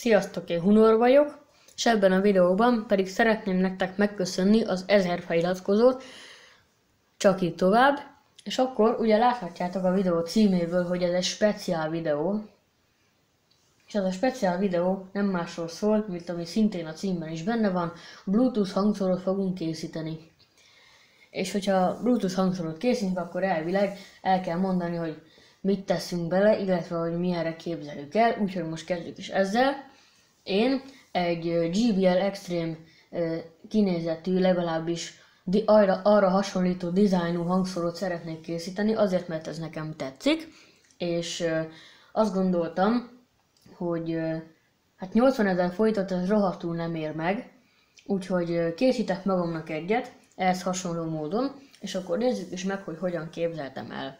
Sziasztok, én Hunor vagyok, és ebben a videóban pedig szeretném nektek megköszönni az 1000 feliratkozót, csak így tovább, és akkor ugye láthatjátok a videó címéből, hogy ez egy speciál videó, és ez a speciál videó nem másról szól, mint ami szintén a címben is benne van, Bluetooth hangszórót fogunk készíteni. És hogyha Bluetooth hangszórót készítünk, akkor elvileg el kell mondani, hogy mit teszünk bele, illetve hogy milyenre képzeljük el, úgyhogy most kezdjük is ezzel. Én egy JBL Extreme kinézetű, legalábbis arra hasonlító dizájnú hangszórót szeretnék készíteni, azért mert ez nekem tetszik, és azt gondoltam, hogy hát 80 000 forintot ez rohadtul nem ér meg, úgyhogy készítek magamnak egyet, ehhez hasonló módon, és akkor nézzük is meg, hogy hogyan képzeltem el.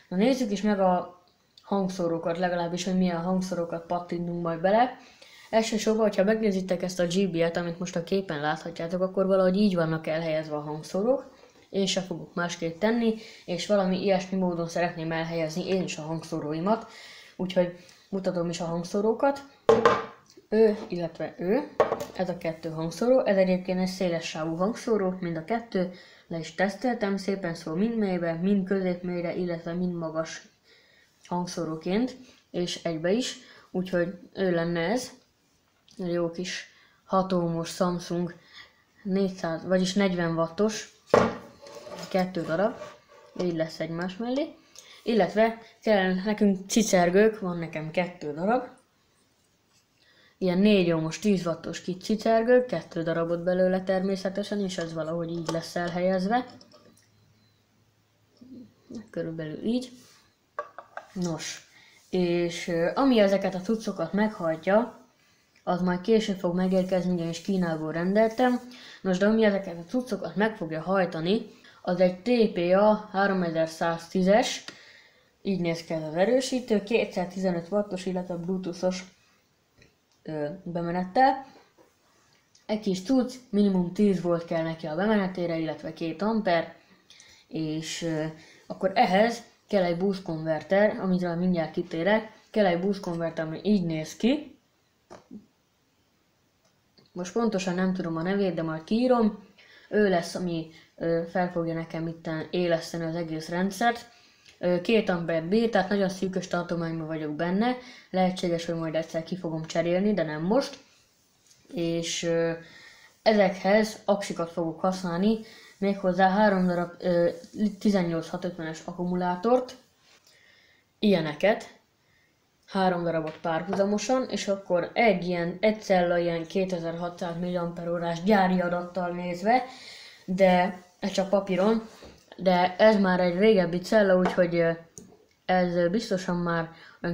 Na nézzük is meg a hangszórókat, legalábbis, hogy milyen hangszórókat pattintunk majd bele. Elsősorban, hogyha megnézitek ezt a JBL-t, amit most a képen láthatjátok, akkor valahogy így vannak elhelyezve a hangszórók. Én sem fogok másképp tenni, és valami ilyesmi módon szeretném elhelyezni én is a hangszóróimat. Úgyhogy mutatom is a hangszórókat. Illetve ez a kettő hangszóró, ez egyébként egy széles sávú hangszóró, mind a kettő, le is teszteltem szépen, szóval mind mélybe, mind középmélyre, illetve mind magas hangszóróként, és egybe is, úgyhogy ő lenne ez, egy jó kis 6 ohmos Samsung 400, vagyis 40 wattos, 2 darab, így lesz egymás mellé, illetve kell nekünk cicergők, van nekem 2 darab, ilyen 4 ohmos 10 wattos kis cicergő, 2 darabot belőle természetesen, és ez valahogy így lesz elhelyezve. Körülbelül így. Nos, és ami ezeket a cuccokat meghajtja, az majd később fog megérkezni, ugyanis Kínából rendeltem. Nos, de ami ezeket a cuccokat meg fogja hajtani, az egy TPA 3110-es, így néz ki ez az erősítő, 215 wattos, illetve bluetoothos bemenettel. Egy kis cucc, minimum 10 volt kell neki a bemenetére, illetve 2 amper, és akkor ehhez kell egy boost konverter, amiről mindjárt kitérek, kell egy boost konverter, ami így néz ki. Most pontosan nem tudom a nevét, de majd kiírom. Ő lesz, ami fel fogja nekem itt éleszteni az egész rendszert. 2 amper bír, tehát nagyon szűkös tartományban vagyok benne. Lehetséges, hogy majd egyszer ki fogom cserélni, de nem most. És ezekhez aksikat fogok használni, méghozzá 3 darab 18650-es akkumulátort, ilyeneket, 3 darabot párhuzamosan, és akkor egy cella ilyen 2600 mAh gyári adattal nézve, de ez csak papíron, de ez már egy régebbi cella, úgyhogy ez biztosan már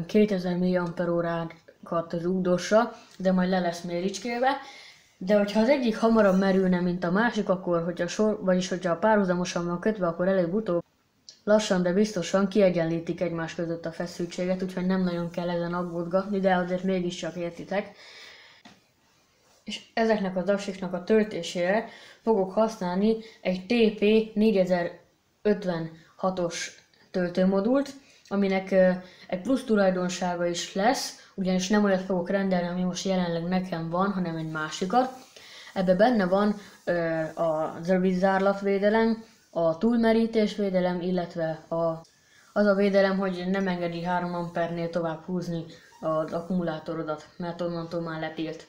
2000 mAh-kat rúgdossa, de majd le lesz méricskélve. De hogyha az egyik hamarabb merülne, mint a másik, akkor hogyha párhuzamosan van kötve, akkor előbb-utóbb lassan, de biztosan kiegyenlítik egymás között a feszültséget, úgyhogy nem nagyon kell ezen aggódgatni, de azért mégiscsak értitek. És ezeknek az aksiknak a töltésére fogok használni egy TP 4056-os töltőmodult, aminek egy plusz tulajdonsága is lesz, ugyanis nem olyat fogok rendelni, ami most jelenleg nekem van, hanem egy másikat. Ebben benne van a rövidzárlatvédelem, a túlmerítésvédelem, illetve az a védelem, hogy nem engedi 3 ampernél tovább húzni az akkumulátorodat, mert onnantól már letilt.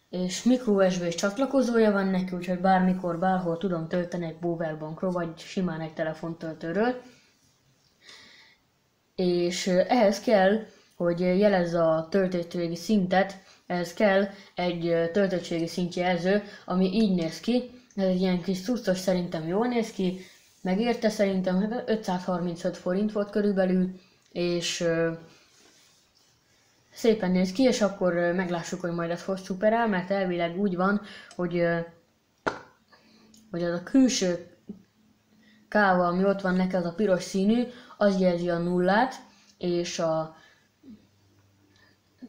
És micro USB-s csatlakozója van neki, úgyhogy bármikor, bárhol tudom tölteni egy powerbankról, vagy simán egy telefontöltőről. És ehhez kell, hogy jelezze a töltöttségi szintet, ehhez kell egy töltöttségi szintjelző, ami így néz ki. Ez egy ilyen kis cuccos, szerintem jól néz ki, megérte szerintem 535 forint volt körülbelül, és szépen néz ki, és akkor meglássuk, hogy majd ez hogy szuperál, mert elvileg úgy van, hogy az a külső káva, ami ott van neki, az a piros színű, az jelzi a nullát, és a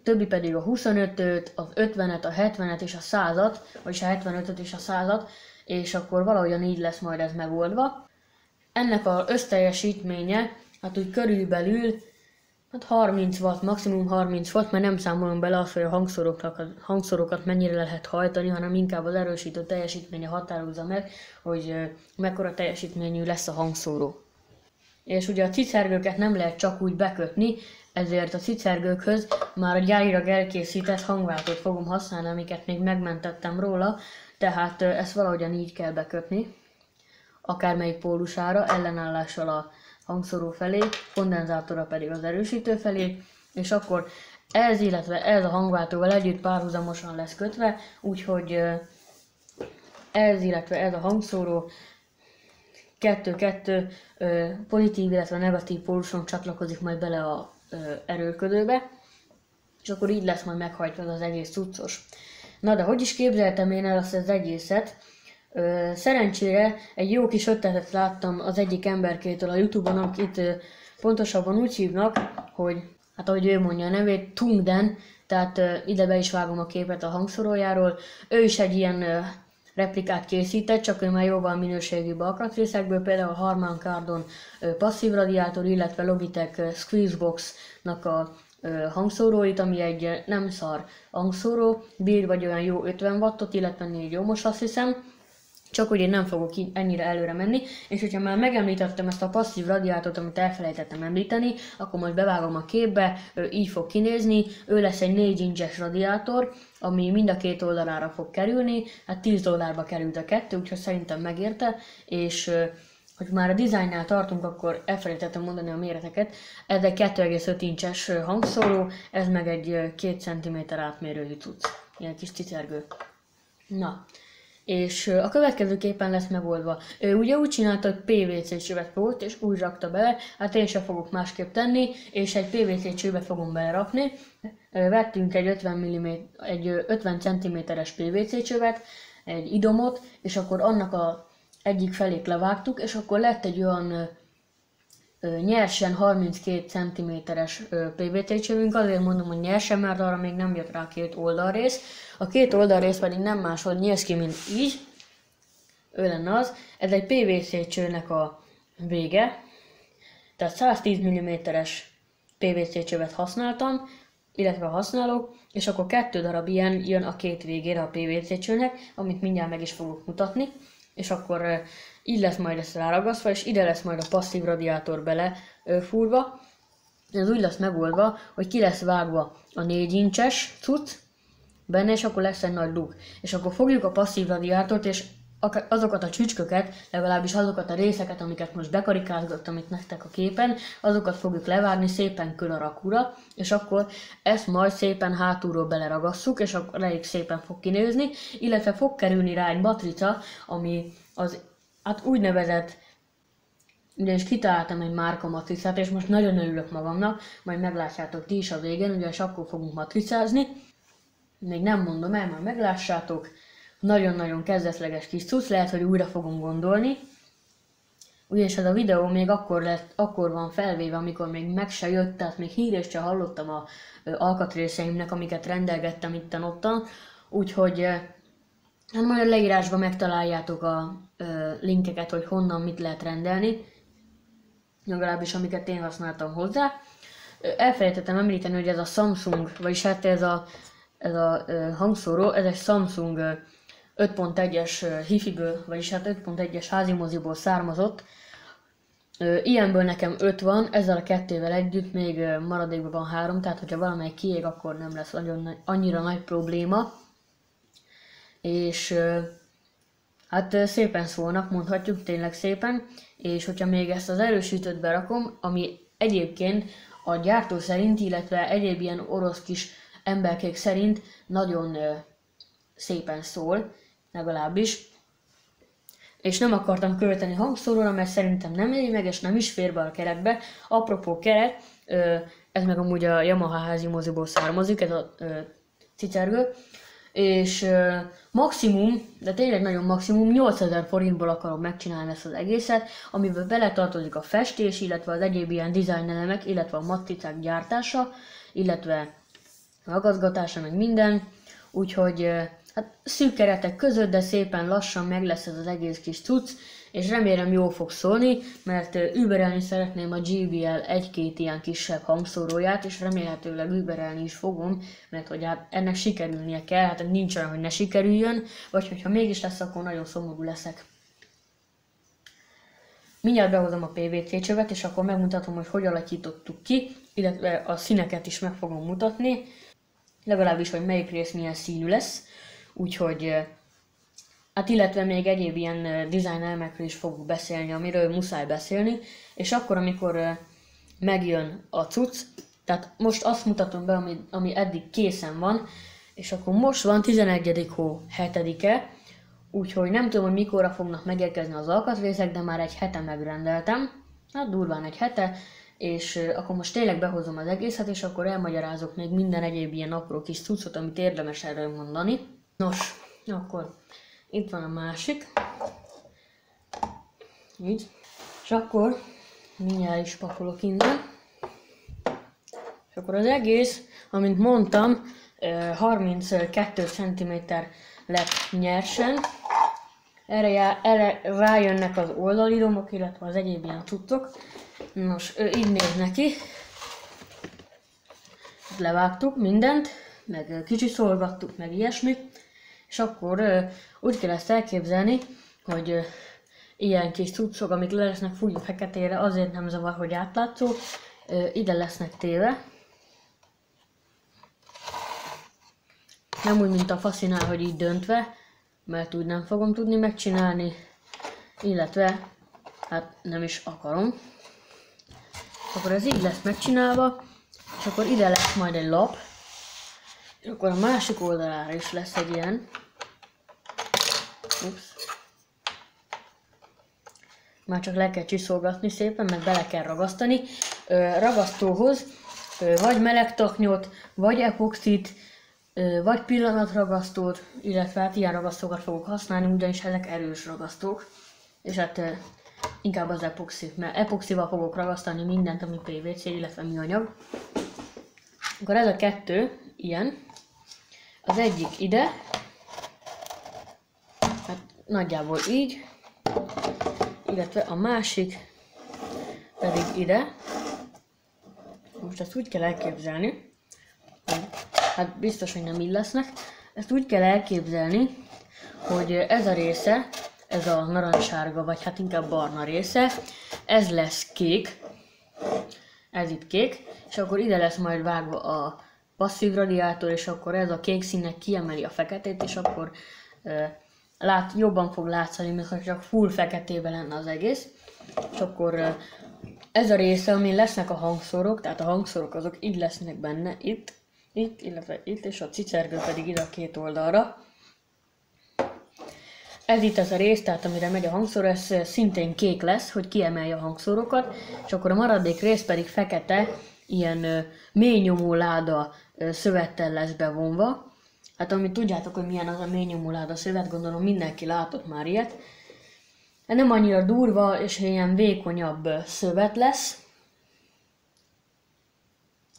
többi pedig a 25-öt, az 50-et, a 70-et és a 100-at, vagyis a 75-öt és a 100-at, és akkor valahogyan így lesz majd ez megoldva. Ennek az összteljesítménye, hát úgy körülbelül Hát 30 watt, maximum 30 watt, mert nem számolom bele azt, hogy a hangszorokat mennyire lehet hajtani, hanem inkább az erősítő teljesítménye határozza meg, hogy mekkora teljesítményű lesz a hangszóró. És ugye a cicergőket nem lehet csak úgy bekötni, ezért a cicergőkhöz már a gyárilag elkészített hangváltót fogom használni, amiket még megmentettem róla, tehát ezt valahogyan így kell bekötni, akármelyik pólusára, ellenállással a hangszóró felé, kondenzátorra pedig az erősítő felé, és akkor ez, illetve ez a hangváltóval együtt párhuzamosan lesz kötve, úgyhogy ez, illetve ez a hangszóró 2-2 pozitív, illetve negatív póluson csatlakozik majd bele a erőlködőbe, és akkor így lesz majd meghajtva az egész cuccos. Na de hogy is képzeltem én el azt az egészet? Szerencsére egy jó kis ötletet láttam az egyik emberkétől a Youtube-on, akit pontosabban úgy hívnak, hogy, hát ahogy ő mondja a nevét, Tungden, tehát ide be is vágom a képet a hangszorójáról. Ő is egy ilyen replikát készített, csak ő már jóval minőségibb alkatrészekből, például Harman Kardon passzív radiátor, illetve Logitech Squeezebox-nak a hangszóróit, ami egy nem szar hangszóró, bír vagy olyan jó 50 wattot, illetve 4 ohmos, azt hiszem. Csak hogy én nem fogok ennyire előre menni, és hogyha már megemlítettem ezt a passzív radiátort, amit elfelejtettem említeni, akkor most bevágom a képbe, így fog kinézni, ő lesz egy 4 inches radiátor, ami mind a két oldalára fog kerülni, hát $10 került a kettő, úgyhogy szerintem megérte, és hogy már a dizájnnál tartunk, akkor elfelejtettem mondani a méreteket. Ez egy 2,5 inches hangszóró, ez meg egy 2 cm átmérőjű cucc, ilyen kis cicergő. Na. És a következőképpen lesz megoldva. Ő ugye úgy csinálta, hogy PVC csövet fogott, és úgy rakta bele, hát én sem fogok másképp tenni, és egy PVC csőbe fogom belerakni. Vettünk egy 50 cm-es PVC csövet, egy idomot, és akkor annak a egyik felét levágtuk, és akkor lett egy olyan nyersen 32 cm-es PVC csövünk, azért mondom, hogy nyersen, mert arra még nem jött rá két oldalrész. A két oldalrész pedig nem máshogy néz ki, mint így. Ő lenne az. Ez egy PVC csőnek a vége. Tehát 110 mm-es PVC csövet használtam, illetve használok, és akkor 2 darab ilyen jön a két végére a PVC csőnek, amit mindjárt meg is fogok mutatni. És akkor így lesz majd ezt ráragasztva, és ide lesz majd a passzív radiátor bele fúrva. Ez úgy lesz megoldva, hogy ki lesz vágva a 4 incses cucc benne, és akkor lesz egy nagy luk. És akkor fogjuk a passzív radiátort, és azokat a csücsköket, legalábbis azokat a részeket, amiket most bekarikázgattam itt nektek a képen, azokat fogjuk levágni szépen kör a rakúra, és akkor ezt majd szépen hátulról beleragasszuk, és akkor elég szépen fog kinézni, illetve fog kerülni rá egy matrica, ami az hát úgynevezett, ugyanis kitaláltam egy márka matricát, és most nagyon örülök magamnak, majd meglátjátok ti is a végén, ugyanis akkor fogunk matricázni. Még nem mondom el, majd meglássátok. Nagyon-nagyon kezdetleges kis cucc, lehet, hogy újra fogom gondolni. Ugyanis ez a videó még akkor van felvéve, amikor még meg se jött, tehát még hírést se hallottam a alkatrészeimnek, amiket rendelgettem itten-ottan. Úgyhogy hát majd a leírásban megtaláljátok a linkeket, hogy honnan mit lehet rendelni. Legalábbis amiket én használtam hozzá. Elfelejtettem említeni, hogy ez a Samsung, vagyis hát ez a hangszóró, ez egy Samsung 5.1-es hifiből, vagyis hát 5.1-es házimoziból származott. Ilyenből nekem 5 van, ezzel a 2-vel együtt még maradékban van 3, tehát hogyha valamelyik kiég, akkor nem lesz annyira nagy probléma. És hát szépen szólnak, mondhatjuk, tényleg szépen. És hogyha még ezt az erősítőt berakom, ami egyébként a gyártó szerint, illetve egyéb ilyen orosz kis emberkék szerint nagyon szépen szól, legalábbis. És nem akartam költeni hangszóróra, mert szerintem nem éri meg, és nem is fér be a keretbe. Apropó keret, ez meg amúgy a Yamaha házi moziból származik, ez a cicergő. És maximum, de tényleg nagyon maximum 8000 forintból akarom megcsinálni ezt az egészet, amiben beletartozik a festés, illetve az egyéb ilyen design elemek, illetve a matricák gyártása, illetve ragaszgatása, meg minden. Úgyhogy hát szűk keretek között, de szépen lassan meg lesz ez az egész kis cucc, és remélem jól fog szólni, mert überelni szeretném a JBL egy-két ilyen kisebb hangszóróját, és remélhetőleg überelni is fogom, mert hogy hát ennek sikerülnie kell, hát nincs olyan, hogy ne sikerüljön, vagy hogyha mégis lesz, akkor nagyon szomorú leszek. Mindjárt behozom a PVC csövet, és akkor megmutatom, hogy hogy alakítottuk ki, illetve a színeket is meg fogom mutatni, legalábbis, hogy melyik rész milyen színű lesz, úgyhogy hát illetve még egyéb ilyen design elemekről is fogok beszélni, amiről muszáj beszélni, és akkor, amikor megjön a cucc, tehát most azt mutatom be, ami eddig készen van, és akkor most van 11. hó 7-e, úgyhogy nem tudom, hogy mikorra fognak megérkezni az alkatrészek, de már egy hete megrendeltem, hát durván egy hete, és akkor most tényleg behozom az egészet, és akkor elmagyarázok még minden egyéb ilyen apró kis cuccot, amit érdemes erről mondani. Nos, akkor itt van a másik, így, és akkor mindjárt is pakolok innen, és akkor az egész, amint mondtam, 32 cm lett nyersen, erre rájönnek az oldaliromok, illetve az egyéb ilyen cuccok. Nos, így néz neki, levágtuk mindent, meg kicsiszolgattuk, meg ilyesmi, és akkor úgy kell ezt elképzelni, hogy ilyen kis cuccok, amik le lesznek fújva feketére, azért nem zavar, hogy átlátszó, ide lesznek téve. Nem úgy, mint a faszinál, hogy így döntve, mert úgy nem fogom tudni megcsinálni, illetve hát nem is akarom. Akkor ez így lesz megcsinálva, és akkor ide lesz majd egy lap, és akkor a másik oldalára is lesz egy ilyen. Ups. Már csak le kell csiszolgatni szépen, meg bele kell ragasztani. Ragasztóhoz vagy melegtaknyot, vagy epoxit, vagy pillanatragasztót, illetve hát ilyen ragasztókat fogok használni, ugyanis ezek erős ragasztók. És hát inkább az epoxi, mert epoxival fogok ragasztani mindent, ami PVC, illetve műanyag. Akkor ez a kettő ilyen. Az egyik ide, hát nagyjából így, illetve a másik pedig ide. Most ezt úgy kell elképzelni, hogy hát biztos, hogy nem így lesznek. Ezt úgy kell elképzelni, hogy ez a része, ez a narancssárga, vagy hát inkább barna része, ez lesz kék, ez itt kék, és akkor ide lesz majd vágva a passzív radiátor, és akkor ez a kék színnek kiemeli a feketét, és akkor jobban fog látszani, mint ha csak full feketébe lenne az egész. És akkor ez a része, amin lesznek a hangszórok, tehát a hangszórok azok így lesznek benne, itt, illetve itt, és a cicergő pedig ide a két oldalra. Ez itt az a rész, tehát amire megy a hangszóró, ez szintén kék lesz, hogy kiemelje a hangszórókat, és akkor a maradék rész pedig fekete, ilyen mély nyomó láda szövettel lesz bevonva. Hát amit tudjátok, hogy milyen az a mély nyomó láda szövet, gondolom mindenki látott már ilyet. Nem annyira durva, és ilyen vékonyabb szövet lesz,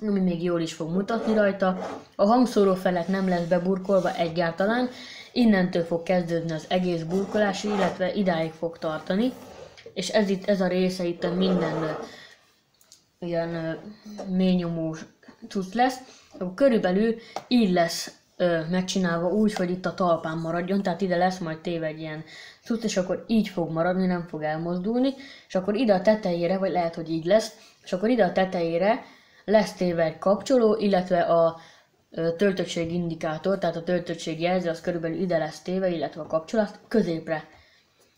ami még jól is fog mutatni rajta. A hangszóró felett nem lesz beburkolva egyáltalán, innentől fog kezdődni az egész burkolás, illetve idáig fog tartani. És ez a része itt minden ilyen mély nyomó cucc lesz. Körülbelül így lesz megcsinálva úgy, hogy itt a talpán maradjon, tehát ide lesz majd téve egy ilyen cucc, és akkor így fog maradni, nem fog elmozdulni, és akkor ide a tetejére, vagy lehet, hogy így lesz, és akkor ide a tetejére lesz téve egy kapcsoló, illetve a töltöttség indikátor, tehát a töltöttség jelző, az körülbelül ide lesz téve, illetve a kapcsolat középre.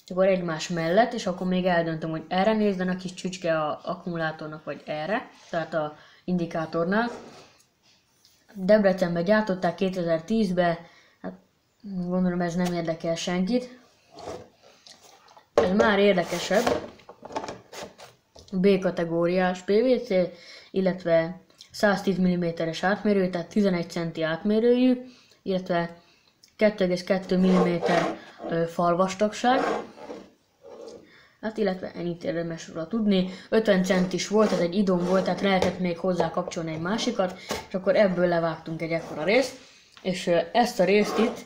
Akkor egymás mellett, és akkor még eldöntöm, hogy erre nézzen a kis csücske a akkumulátornak, vagy erre, tehát a indikátornál. Debrecenben gyártották 2010-ben, hát gondolom ez nem érdekel senkit. Ez már érdekesebb. B kategóriás PVC, illetve 110 mm-es átmérő, tehát 11 cm átmérőjű, illetve 2,2 mm falvastagság. Hát illetve ennyit érdemes róla tudni. 50 centis volt, ez egy idom volt, tehát lehetett még hozzá kapcsolni egy másikat, és akkor ebből levágtunk egy ekkora részt. És ezt a részt itt,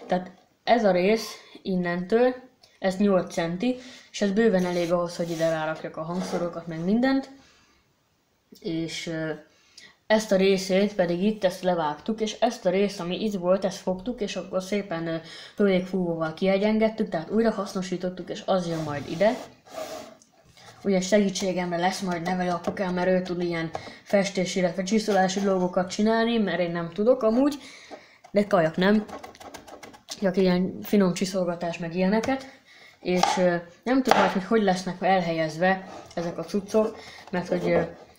tehát ez a rész innentől ez 8 centi, és ez bőven elég ahhoz, hogy ide rárakjak a hangszorokat, meg mindent. És ezt a részét pedig itt ezt levágtuk, és ezt a részt, ami itt volt, ezt fogtuk, és akkor szépen hőjégfúvóval kiegyengettük, tehát újra hasznosítottuk, és az jön majd ide. Ugye segítségemre lesz majd nevelőapukám, mert ő tud ilyen festés, illetve csiszolási dolgokat csinálni, mert én nem tudok amúgy, de kajak nem. Csak ilyen finom csiszolgatás meg ilyeneket. És nem tudom majd, hogy lesznek elhelyezve ezek a cuccok, mert hogy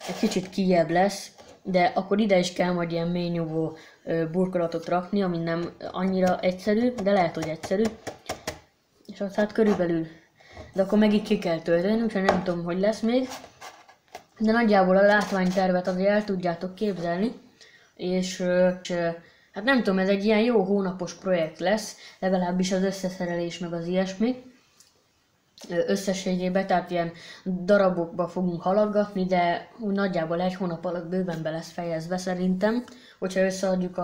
egy kicsit kijebb lesz, de akkor ide is kell majd ilyen mély nyugvó burkolatot rakni, ami nem annyira egyszerű, de lehet, hogy egyszerű. És azt hát körülbelül, de akkor megint ki kell tölteni, úgyhogy nem tudom, hogy lesz még. De nagyjából a látványtervet azért el tudjátok képzelni, és hát nem tudom, ez egy ilyen jó hónapos projekt lesz, legalábbis az összeszerelés meg az ilyesmi. Összességében, tehát ilyen darabokba fogunk haladgatni, de nagyjából egy hónap alatt bőven be lesz fejezve szerintem. Hogyha összeadjuk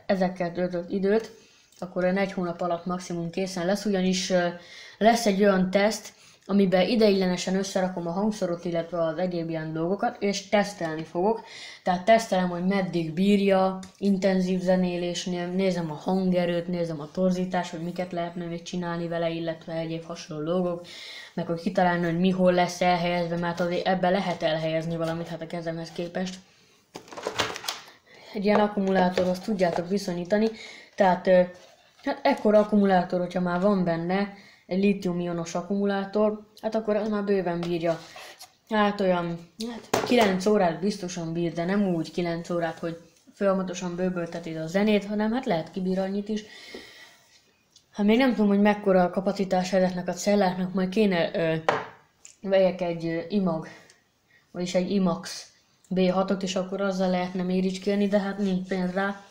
ezekkel töltött időt, akkor egy hónap alatt maximum készen lesz, ugyanis lesz egy olyan teszt, amiben ideiglenesen összerakom a hangszorot, illetve az egyéb ilyen dolgokat, és tesztelni fogok. Tehát tesztelem, hogy meddig bírja, intenzív zenélésnél, nézem a hangerőt, nézem a torzítást, hogy miket lehetne még csinálni vele, illetve egyéb hasonló dolgok, meg hogy kitalálni, hogy mi hol lesz elhelyezve, mert azért ebbe lehet elhelyezni valamit, hát a kezemhez képest. Egy ilyen akkumulátorhoz tudjátok viszonyítani, tehát hát ekkora akkumulátor, hogyha már van benne, egy lítium-ionos akkumulátor, hát akkor az már bőven bírja. Hát olyan 9 órát biztosan bír, de nem úgy 9 órát, hogy folyamatosan bővölteted a zenét, hanem hát lehet kibír annyit is. Hát még nem tudom, hogy mekkora a kapacitás ezeknek a celláknak, majd kéne vegyek egy IMAG, vagyis egy IMAX B6-ot, és akkor azzal lehetne méricskélni, de hát nincs pénz rá.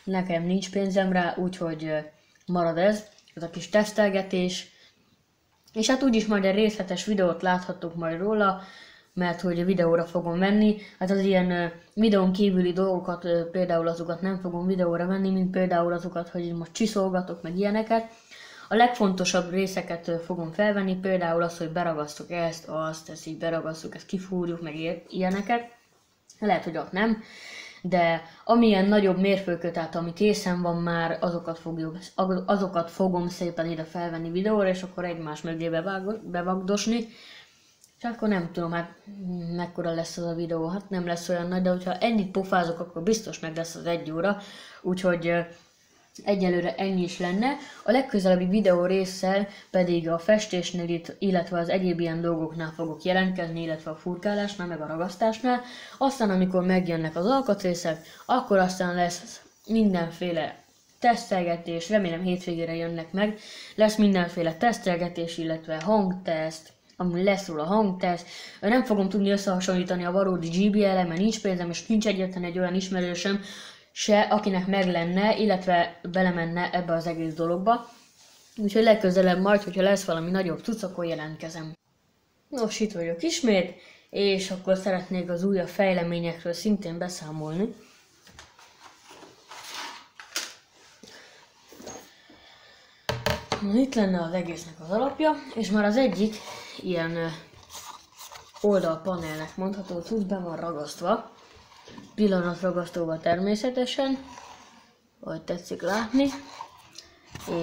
Nekem nincs pénzem rá, úgyhogy marad ez a kis tesztelgetés. És hát úgyis majd egy részletes videót láthatok majd róla, mert hogy videóra fogom venni. Hát az ilyen videón kívüli dolgokat, például azokat nem fogom videóra venni, mint például azokat, hogy most csiszolgatok, meg ilyeneket. A legfontosabb részeket fogom felvenni, például az, hogy beragasztok ezt így beragasztok, ezt kifúrjuk, meg ilyeneket. Lehet, hogy ott nem. De amilyen nagyobb mérföldkötet, ami készen van már, azokat fogom szépen ide felvenni videóra, és akkor egymás mögé bevagdosni. És akkor nem tudom, hát mekkora lesz az a videó, hát nem lesz olyan nagy, de hogyha ennyit pofázok, akkor biztos meg lesz az 1 óra, úgyhogy egyelőre ennyi is lenne. A legközelebbi videó résszel pedig a festésnél, illetve az egyéb ilyen dolgoknál fogok jelentkezni, illetve a furkálásnál, meg a ragasztásnál. Aztán amikor megjönnek az alkatrészek, akkor aztán lesz mindenféle tesztelgetés, remélem hétvégére jönnek meg. Lesz mindenféle tesztelgetés, illetve hangteszt, ami lesz róla hangteszt. Nem fogom tudni összehasonlítani a valódi JBL-el, mert nincs pénzem, és nincs egyetlen egy olyan ismerősöm, se, akinek meg lenne, illetve belemenne ebbe az egész dologba. Úgyhogy legközelebb majd, hogyha lesz valami nagyobb cucc, akkor jelentkezem. Nos, itt vagyok ismét, és akkor szeretnék az újabb fejleményekről szintén beszámolni. Itt lenne az egésznek az alapja, és már az egyik ilyen oldalpanelnek mondható cucc be van ragasztva. Pillanatragasztóval természetesen, ahogy tetszik látni,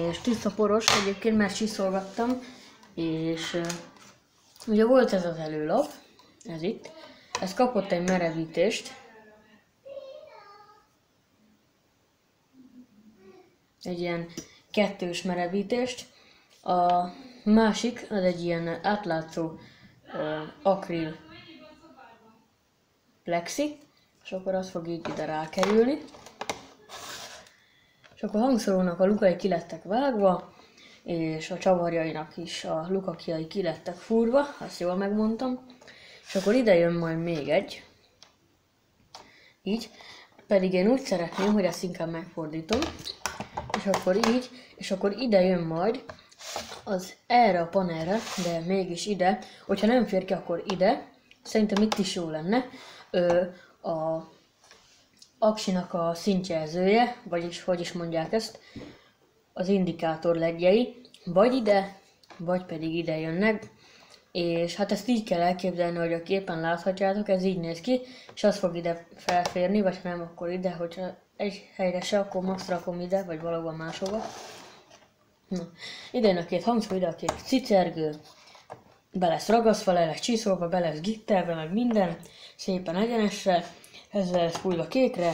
és tiszta poros, egyébként már csiszolgattam, és ugye volt ez az előlap, ez itt, ez kapott egy merevítést, egy ilyen 2-s merevítést, a másik az egy ilyen átlátszó akril plexi, és akkor az fog így ide rákerülni. És akkor a hangszorónak a lukai ki lettek vágva, és a csavarjainak is a lukakiai ki lettek fúrva, azt jól megmondtam. És akkor ide jön majd még egy. Így. Pedig én úgy szeretném, hogy ezt inkább megfordítom. És akkor így, és akkor ide jön majd az erre a panelre, de mégis ide. Hogyha nem fér ki, akkor ide. Szerintem itt is jó lenne. A aksinak a szintjelzője, vagyis hogy is mondják ezt, az indikátor ledjei, vagy ide, vagy pedig ide jönnek. És hát ezt így kell elképzelni, hogy a képen láthatjátok, ez így néz ki, és az fog ide felférni, vagy ha nem, akkor ide, hogyha egy helyre se, akkor max rakom ide, vagy valahol máshova. Na, ide jön a két hangszó, ide a két cicergő, be lesz ragasztva, le lesz csiszolva, be lesz gitterve, meg minden, szépen egyenesre, ez lesz fújva kékre,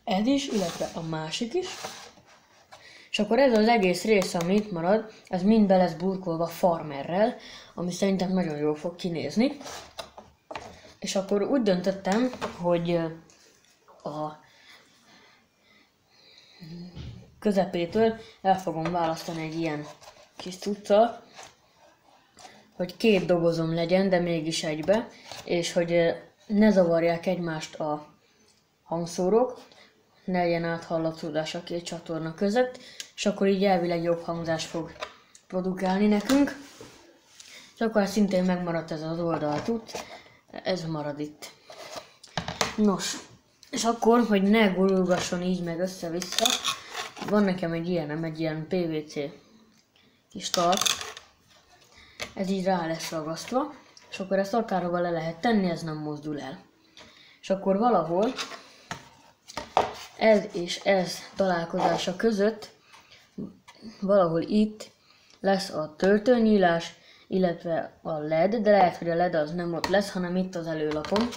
ez is, illetve a másik is. És akkor ez az egész rész, ami itt marad, ez mind be lesz burkolva farmerrel, ami szerintem nagyon jól fog kinézni. És akkor úgy döntöttem, hogy a közepétől el fogom választani egy ilyen kis cuccal, hogy két dobozom legyen, de mégis egybe, és hogy ne zavarják egymást a hangszórók, ne legyen áthallatszódás a két csatorna között, és akkor így elvileg jobb hangzás fog produkálni nekünk. És akkor szintén megmaradt ez az oldaltút, ez marad itt. Nos, és akkor, hogy ne gurulgasson így meg össze-vissza, van nekem egy ilyen PVC kis talp, ez így rá lesz ragasztva, és akkor ezt akárhova le lehet tenni, ez nem mozdul el. És akkor valahol ez és ez találkozása között, valahol itt lesz a töltőnyílás, illetve a LED, de lehet, hogy a LED az nem ott lesz, hanem itt az előlapon,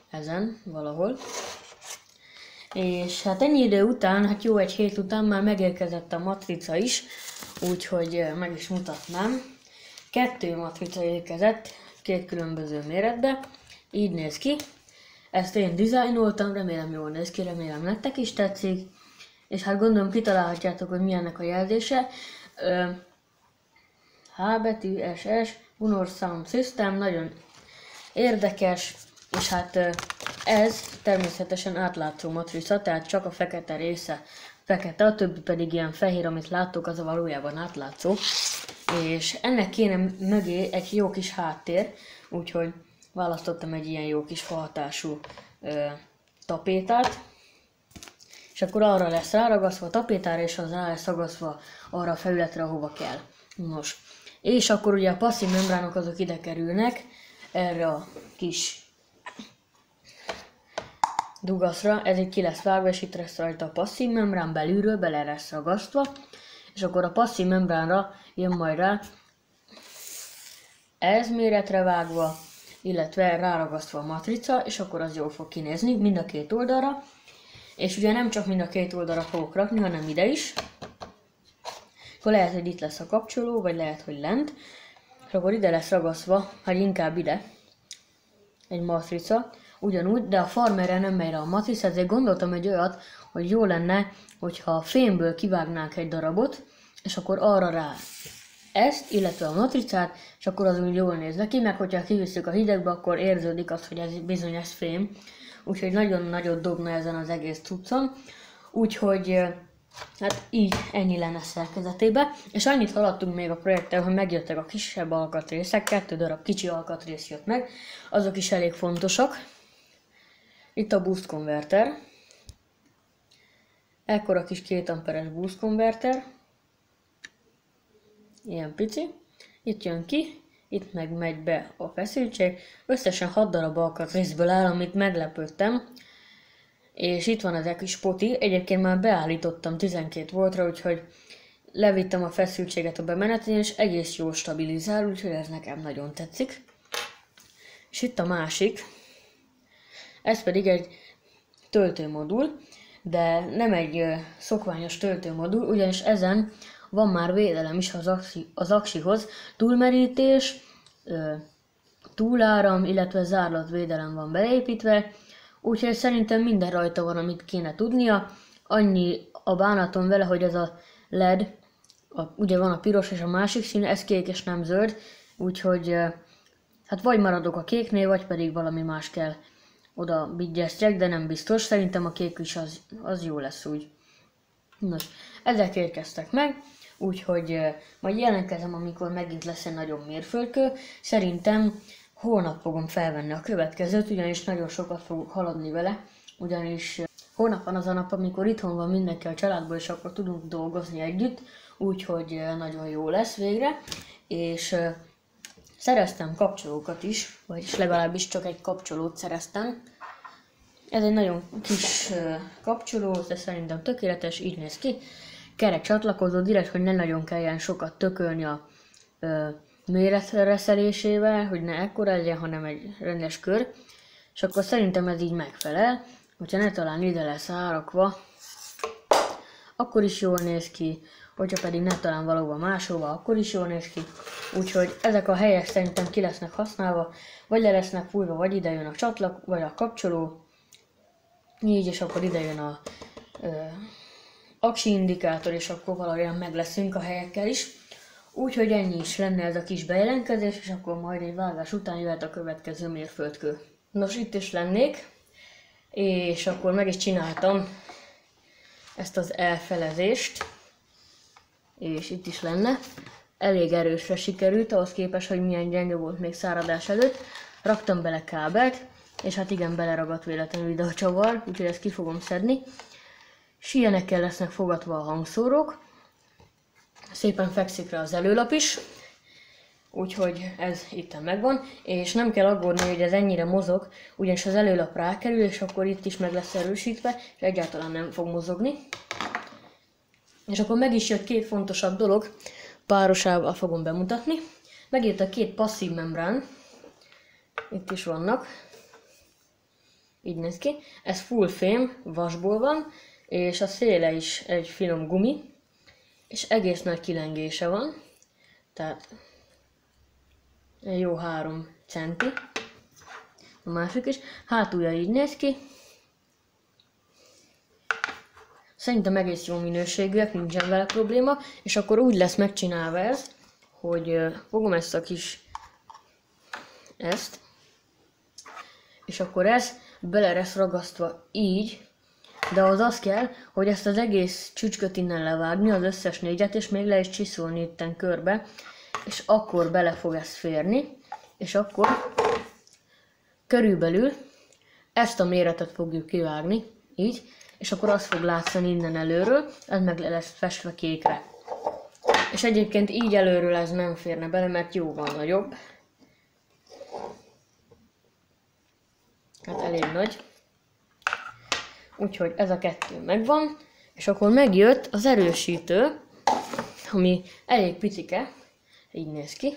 ezen valahol. És hát ennyi idő után, hát jó egy hét után már megérkezett a matrica is, úgyhogy meg is mutatnám. 2 matrica érkezett, 2 különböző méretbe, így néz ki. Ezt én dizájnoltam, remélem jól néz ki, remélem nektek is tetszik. És hát gondolom kitalálhatjátok, hogy mi ennek a jelzése. H betű, SS, Unor Sound System, nagyon érdekes, és hát ez természetesen átlátszó matrica, tehát csak a fekete része fekete, a többi pedig ilyen fehér, amit láttok, az a valójában átlátszó. És ennek kéne mögé egy jó kis háttér, úgyhogy választottam egy ilyen jó kis fahatású tapétát. És akkor arra lesz ráragasztva a tapétára, és az rá lesz ragasztva arra a felületre, ahova kell. Nos, és akkor ugye a passzív membránok azok ide kerülnek, erre a kis dugaszra, ez így ki lesz vágva, és itt lesz rajta a passzív membrán, belülről bele lesz ragasztva, és akkor a passzív membránra jön majd rá ez méretre vágva, illetve ráragasztva a matrica, és akkor az jól fog kinézni mind a két oldalra. És ugye nem csak mind a két oldalra fogok rakni, hanem ide is. Akkor lehet, hogy itt lesz a kapcsoló, vagy lehet, hogy lent. És akkor ide lesz ragasztva, hát inkább ide, egy matrica, ugyanúgy, de a farmerre nem megy rá a matrica, ezért gondoltam egy olyat, hogy jó lenne, hogyha a fémből kivágnánk egy darabot, és akkor arra rá ezt, illetve a matricát, és akkor az úgy jól néz neki, meg hogyha kivisszük a hidegbe, akkor érződik az, hogy ez bizony ez fém. Úgyhogy nagyon nagyot dobna ezen az egész cuccon. Úgyhogy hát így ennyi lenne szerkezetébe. És annyit haladtunk még a projekttel, hogy megjöttek a kisebb alkatrészek, 2 darab kicsi alkatrész jött meg. Azok is elég fontosak. Itt a boost konverter. Ekkora kis 2 amperes boost konverter. Ilyen pici. Itt jön ki. Itt meg megy be a feszültség. Összesen 6 darab alkatrészből áll, amit meglepődtem. És itt van az a kis poti. Egyébként már beállítottam 12 voltra, úgyhogy levittem a feszültséget a bemenetén, és egész jól stabilizál, úgyhogy ez nekem nagyon tetszik. És itt a másik. Ez pedig egy töltőmodul, de nem egy szokványos töltőmodul, ugyanis ezen van már védelem is az aksihoz, túlmerítés, túláram, illetve zárlatvédelem van beépítve, úgyhogy szerintem minden rajta van, amit kéne tudnia. Annyi a bánatom vele, hogy ez a LED, ugye van a piros és a másik szín, ez kék és nem zöld, úgyhogy hát vagy maradok a kéknél, vagy pedig valami más kell oda bigyeztjek, de nem biztos, szerintem a kék is az jó lesz úgy. Nos, ezek érkeztek meg, úgyhogy majd jelentkezem, amikor megint lesz egy nagyobb mérföldkő. Szerintem holnap fogom felvenni a következőt, ugyanis nagyon sokat fogok haladni vele, ugyanis holnap van az a nap, amikor itthon van mindenki a családból, és akkor tudunk dolgozni együtt, úgyhogy nagyon jó lesz végre. És szereztem kapcsolókat is, vagyis legalábbis csak egy kapcsolót szereztem. Ez egy nagyon kis kapcsoló, de szerintem tökéletes, így néz ki. Kerek csatlakozó, direkt, hogy ne nagyon kelljen sokat tökölni a méretreszelésével, hogy ne ekkora legyen, hanem egy rendes kör. És akkor szerintem ez így megfelel. Hogyha ne talán ide lesz árakva, akkor is jól néz ki. Hogyha pedig ne talán valóban máshova, akkor is jól néz ki. Úgyhogy ezek a helyek szerintem ki lesznek használva, vagy le lesznek fújva, vagy ide jön a vagy a kapcsoló. Így, és akkor ide jön a aksi indikátor, és akkor valahogyan meg leszünk a helyekkel is. Úgyhogy ennyi is lenne ez a kis bejelentkezés, és akkor majd egy vágás után jöhet a következő mérföldkő. Nos, itt is lennék, és akkor meg is csináltam ezt az elfelezést, és itt is lenne. Elég erősre sikerült, ahhoz képest, hogy milyen gyenge volt még száradás előtt. Raktam bele kábelt, és hát igen, beleragadt véletlenül ide a csavar, úgyhogy ezt ki fogom szedni. És ilyenekkel lesznek fogatva a hangszórók. Szépen fekszik rá az előlap is, úgyhogy ez itt megvan, és nem kell aggódni, hogy ez ennyire mozog, ugyanis az előlap rákerül, és akkor itt is meg lesz erősítve, és egyáltalán nem fog mozogni. És akkor meg is jött két fontosabb dolog, párosával fogom bemutatni. Megjött a két passzív membrán, itt is vannak, így néz ki. Ez full fém, vasból van, és a széle is egy finom gumi, és egész nagy kilengése van, tehát egy jó 3 centi. A másik is. Hátulja így néz ki. Szerintem egész jó minőségűek, nincsen vele probléma, és akkor úgy lesz megcsinálva ez, hogy fogom ezt a kis és akkor ez bele lesz ragasztva így, de az kell, hogy ezt az egész csücsköt innen levágni, az összes négyet, és még le is csiszolni itten körbe, és akkor bele fog ez férni, és akkor körülbelül ezt a méretet fogjuk kivágni, így, és akkor az fog látszani innen előről, ez meg lesz festve kékre. És egyébként így előről ez nem férne bele, mert jóval nagyobb. Hát elég nagy. Úgyhogy ez a kettő megvan, és akkor megjött az erősítő, ami elég picike, így néz ki.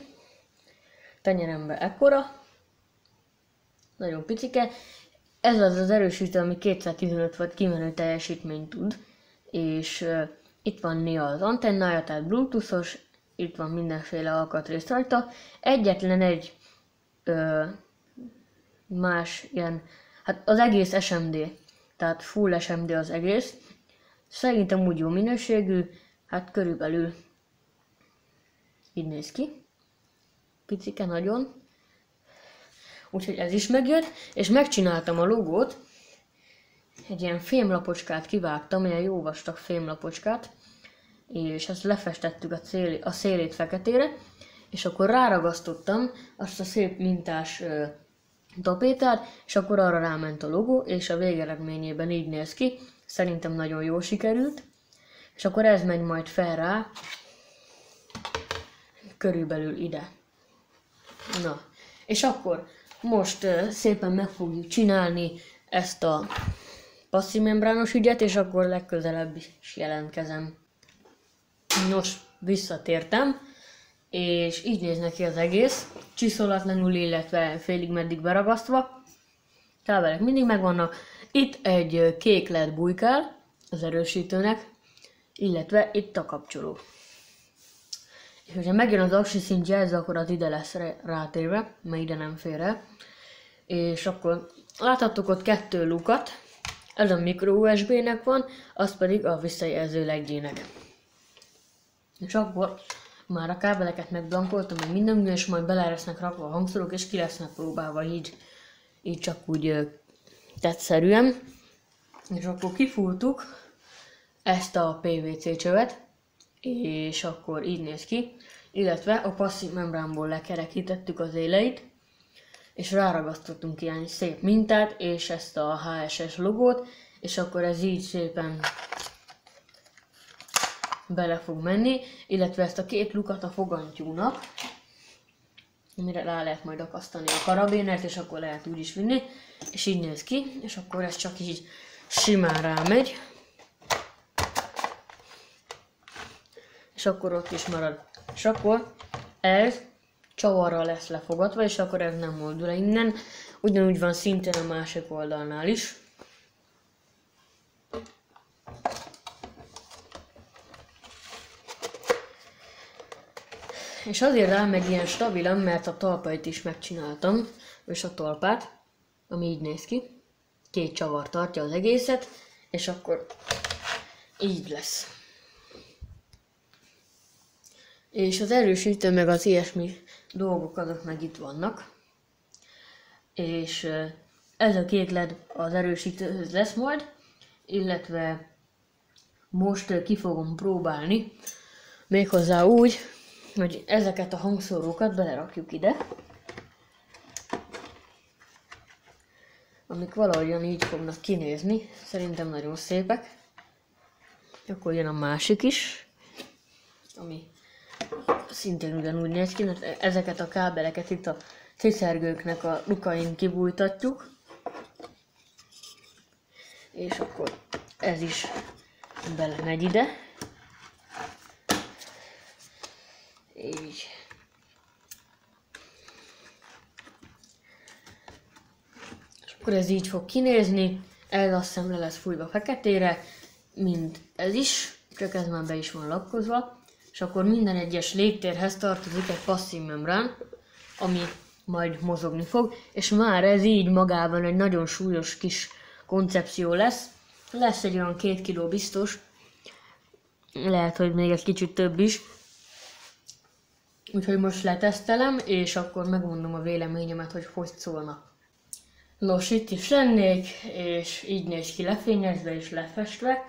Tenyerembe ekkora, nagyon picike. Ez az az erősítő, ami 215 watt kimenő teljesítményt tud, és itt van néha az antennája, tehát bluetoothos, itt van mindenféle alkatrész rajta. Egyetlen egy más ilyen, hát az egész SMD, tehát full SMD az egész. Szerintem úgy jó minőségű, hát körülbelül így néz ki. Picike nagyon. Úgyhogy ez is megjött, és megcsináltam a logót. Egy ilyen fémlapocskát kivágtam, ilyen jó vastag fémlapocskát, és ezt lefestettük a szélét feketére, és akkor ráragasztottam azt a szép mintás tapétát, és akkor arra ráment a logó, és a végeredményében így néz ki. Szerintem nagyon jól sikerült. És akkor ez megy majd fel rá, körülbelül ide. Na, és akkor most szépen meg fogjuk csinálni ezt a passzív membrános ügyet, és akkor legközelebb is jelentkezem. Nos, visszatértem, és így néz neki az egész, csiszolatlanul, illetve félig meddig beragasztva. Kábelek mindig megvannak. Itt egy kék LED bujkál az erősítőnek, illetve itt a kapcsoló. És hogyha megjön az aksi szintje, ez akkor az ide lesz rátérve, mert ide nem fér el. És akkor láthattok ott 2 lukat, ez a micro USB-nek van, az pedig a visszajelző LED-jének. És akkor már a kábeleket megblankoltam, meg minden, és majd bele lesznek rakva a hangszórók, és ki lesznek próbálva így csak úgy tettszerűen. És akkor kifúrtuk ezt a PVC csövet, és akkor így néz ki, illetve a passzív membránból lekerekítettük az éleit, és ráragasztottunk ilyen szép mintát, és ezt a HSS logót, és akkor ez így szépen bele fog menni, illetve ezt a két lukat a fogantyúnak, amire rá lehet majd akasztani a karabénert, és akkor lehet úgy is vinni, és így néz ki, és akkor ez csak így simán rámegy, és akkor ott is marad. És akkor ez csavarral lesz lefogatva, és akkor ez nem mozdul el innen. Ugyanúgy van szintén a másik oldalnál is. És azért rámegy ilyen stabilan, mert a talpait is megcsináltam, és a talpát, ami így néz ki. Két csavar tartja az egészet, és akkor így lesz. És az erősítő meg az ilyesmi dolgok azok meg itt vannak. És ez a két LED az erősítőhöz lesz majd, illetve most ki fogom próbálni, méghozzá úgy, hogy ezeket a hangszórókat belerakjuk ide, amik valahogyan így fognak kinézni, szerintem nagyon szépek. Akkor jön a másik is, ami szintén ugyanúgy néz ki, mert ezeket a kábeleket itt a ciszergőknek a lukain kibújtatjuk. És akkor ez is belemegy ide. Így. És akkor ez így fog kinézni, ez azt hiszem le lesz fújva feketére, mint ez is, csak ez már be is van lakkozva. És akkor minden egyes légtérhez tartozik egy passzív membrán, ami majd mozogni fog, és már ez így magában egy nagyon súlyos kis koncepció lesz. Lesz egy olyan 2 kg biztos, lehet, hogy még egy kicsit több is. Úgyhogy most letesztelem, és akkor megmondom a véleményemet, hogy hogy szólnak. Nos, itt is lennék, és így néz ki lefényezve és lefestve.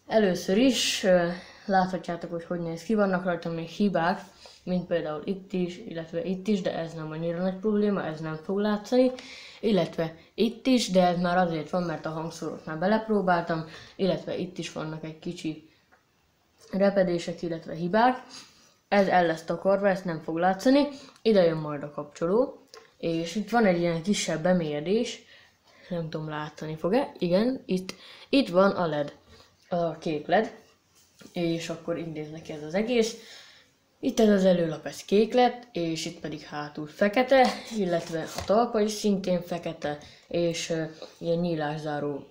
Először is láthatjátok, hogy néz ki, vannak rajta még hibák, mint például itt is, illetve itt is, de ez nem annyira nagy probléma, ez nem fog látszani. Illetve itt is, de ez már azért van, mert a hangszórót már belepróbáltam, illetve itt is vannak egy kicsi repedések, illetve hibák. Ez el lesz takarva, ezt nem fog látszani. Ide jön majd a kapcsoló, és itt van egy ilyen kisebb bemélyedés, nem tudom látszani fog-e, igen, itt van a LED, a kék LED, és akkor így néz neki ez az egész. Itt ez az előlap, ez kék lett, és itt pedig hátul fekete, illetve a talpa is szintén fekete, és ilyen nyílászáró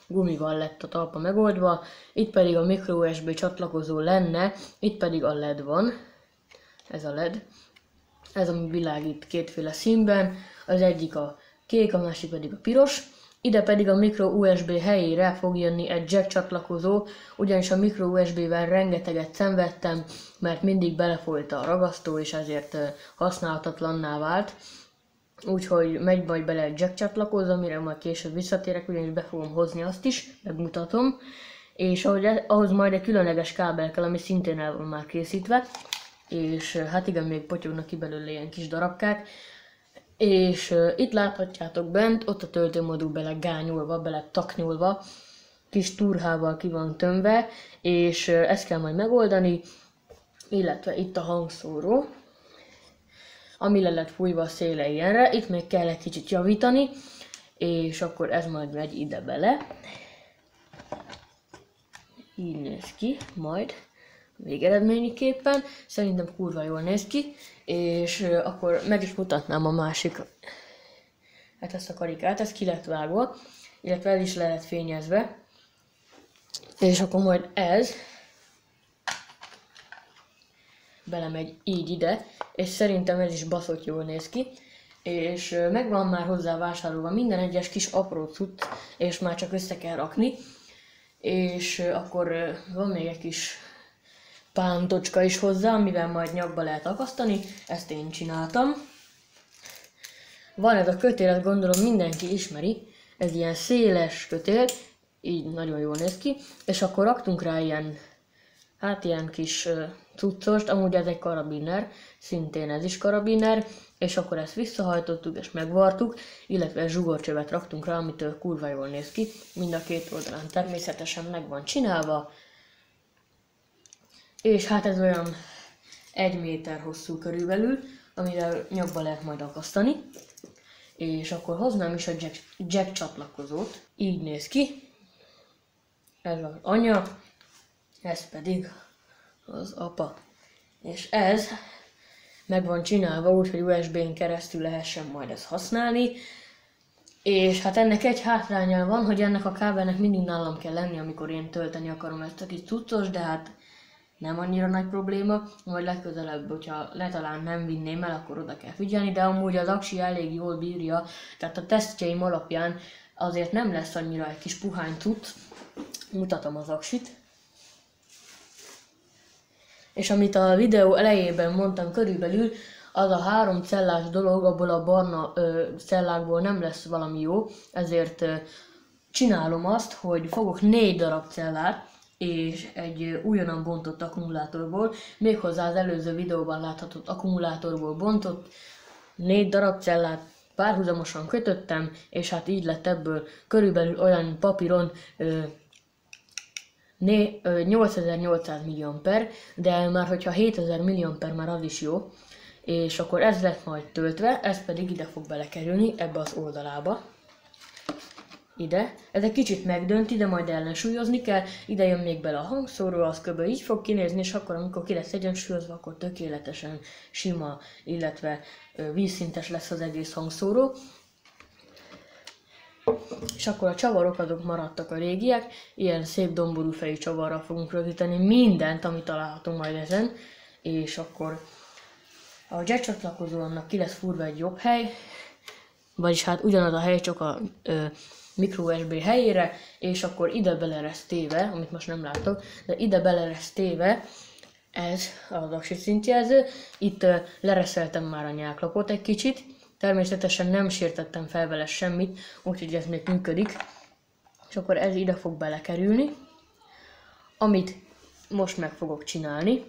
gumival lett a talpa megoldva. Itt pedig a micro USB csatlakozó lenne, itt pedig a LED van, ez a LED. Ez ami világít kétféle színben, az egyik a kék, a másik pedig a piros. Ide pedig a micro USB helyére fog jönni egy jack csatlakozó, ugyanis a micro USB-vel rengeteget szenvedtem, mert mindig belefolyt a ragasztó, és ezért használhatatlanná vált. Úgyhogy megy majd bele egy jack csatlakozó, amire majd később visszatérek, ugyanis be fogom hozni azt is, megmutatom. És ahhoz majd egy különleges kábel kell, ami szintén el van már készítve. És hát igen, még potyognak ki belőle ilyen kis darabkák. És itt láthatjátok bent, ott a töltőmodul bele gányolva, bele taknyolva, kis turhával ki van tömve, és ezt kell majd megoldani, illetve itt a hangszóró, ami le lett fújva a széle ilyenre, itt még kell egy kicsit javítani, és akkor ez majd megy ide bele. Így néz ki, majd végeredményképpen, szerintem kurva jól néz ki, és akkor meg is mutatnám a másik, hát ezt a karikát, ez ki lett vágva, illetve ez is le lett fényezve, és akkor majd ez belemegy így ide, és szerintem ez is baszott jól néz ki, és megvan már hozzá vásárolva minden egyes kis apró cucc, és már csak össze kell rakni, és akkor van még egy kis pántocska is hozzá, amivel majd nyakba lehet akasztani, ezt én csináltam. Van ez a kötél, ezt gondolom mindenki ismeri, ez ilyen széles kötél, így nagyon jól néz ki, és akkor raktunk rá ilyen, hát ilyen kis cuccost, amúgy ez egy karabiner, szintén ez is karabiner, és akkor ezt visszahajtottuk és megvartuk, illetve zsugorcsövet raktunk rá, amitől kurva jól néz ki. Mind a két oldalán természetesen meg van csinálva, és hát ez olyan 1 méter hosszú körülbelül, amire nyakba lehet majd akasztani. És akkor hoznám is a jack csatlakozót. Így néz ki. Ez az anya, ez pedig az apa. És ez meg van csinálva úgy, hogy USB-n keresztül lehessen majd ezt használni. És hát ennek egy hátránya van, hogy ennek a kábelnek mindig nálam kell lenni, amikor én tölteni akarom ezt a kis cuccos, de hát nem annyira nagy probléma, majd legközelebb, hogyha letalán nem vinném el, akkor oda kell figyelni, de amúgy az aksi elég jól bírja, tehát a tesztjeim alapján azért nem lesz annyira egy kis puhány cucc. Mutatom az aksit. És amit a videó elejében mondtam körülbelül, az a 3 cellás dolog, abból a barna cellákból nem lesz valami jó, ezért csinálom azt, hogy fogok 4 darab cellát, és egy újonnan bontott akkumulátorból, méghozzá az előző videóban láthatott akkumulátorból bontott 4 darab cellát párhuzamosan kötöttem, és hát így lett ebből körülbelül olyan papíron 8800 mAh, de már hogyha 7000 mAh már az is jó, és akkor ez lett majd töltve, ez pedig ide fog belekerülni, ebbe az oldalába. Ide. Ez egy kicsit megdönti, de majd ellensúlyozni kell. Ide jön még bele a hangszóró, az kb. Így fog kinézni, és akkor amikor ki lesz egyensúlyozva, akkor tökéletesen sima, illetve vízszintes lesz az egész hangszóró. És akkor a csavarok azok maradtak a régiek, ilyen szép domború fejű csavarral fogunk rögzíteni mindent, amit találhatunk majd ezen, és akkor a jack csatlakozónak ki lesz fúrva egy jobb hely, vagyis hát ugyanaz a hely, csak a micro USB helyére, és akkor ide bele lesz téve, amit most nem látok, de ide bele lesz téve ez az aksi szintjelző. Itt lereszeltem már a nyáklapot egy kicsit, természetesen nem sértettem fel vele semmit, úgyhogy ez még működik, és akkor ez ide fog belekerülni, amit most meg fogok csinálni,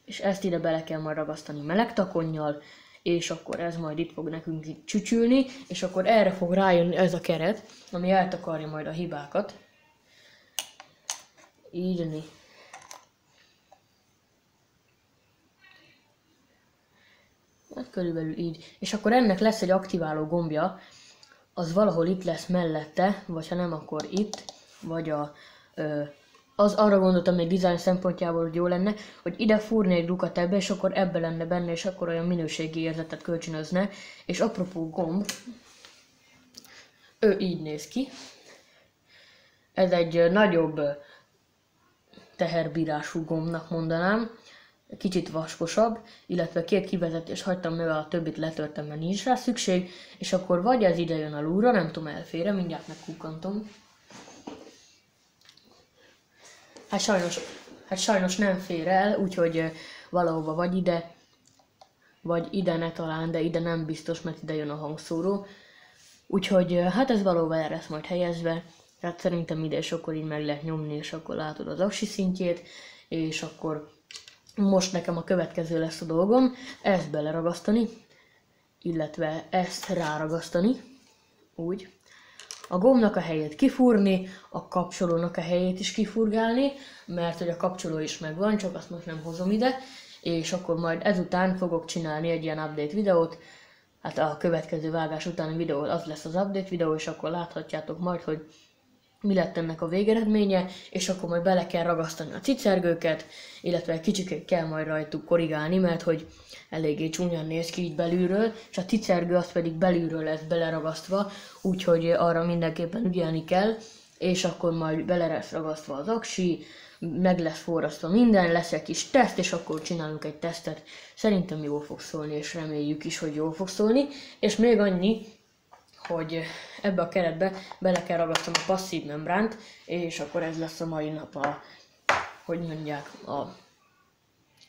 és ezt ide bele kell majd ragasztani meleg takonnyal, és akkor ez majd itt fog nekünk itt csücsülni, és akkor erre fog rájönni ez a keret, ami eltakarja majd a hibákat. Így. Hát körülbelül így. És akkor ennek lesz egy aktiváló gombja, az valahol itt lesz mellette, vagy ha nem, akkor itt, vagy az arra gondoltam még design szempontjából, hogy jó lenne, hogy ide fúrni egy lukat ebbe, és akkor ebbe lenne benne, és akkor olyan minőségi érzetet kölcsönözne. És apropó gomb, ő így néz ki. Ez egy nagyobb teherbírású gombnak mondanám, kicsit vaskosabb, illetve 2 kivezetést hagytam, mivel a többit letörtem, mert nincs rá szükség, és akkor vagy ez ide jön alulra, nem tudom, elfére, mindjárt megkukkantom. Hát sajnos nem fér el, úgyhogy valahova vagy ide ne talán, de ide nem biztos, mert ide jön a hangszóró. Úgyhogy hát ez valahova el lesz majd helyezve, tehát szerintem ide és akkor így meg lehet nyomni, és akkor látod az aksi szintjét, és akkor most nekem a következő lesz a dolgom, ezt beleragasztani, illetve ezt ráragasztani, úgy. A gombnak a helyét kifúrni, a kapcsolónak a helyét is kifurgálni, mert hogy a kapcsoló is megvan, csak azt most nem hozom ide, és akkor majd ezután fogok csinálni egy ilyen update videót, hát a következő vágás utáni videó az lesz az update videó, és akkor láthatjátok majd, hogy mi lett ennek a végeredménye, és akkor majd bele kell ragasztani a cicergőket, illetve kicsit kell majd rajtuk korrigálni, mert hogy eléggé csúnyan néz ki így belülről, és a cicergő az pedig belülről lesz beleragasztva, úgyhogy arra mindenképpen ügyelni kell, és akkor majd bele lesz ragasztva az aksi, meg lesz forrasztva minden, lesz egy kis teszt, és akkor csinálunk egy tesztet. Szerintem jól fog szólni, és reméljük is, hogy jól fog szólni. És még annyi, hogy ebbe a keretbe bele kell ragasztanom a passzív membránt, és akkor ez lesz a mai nap a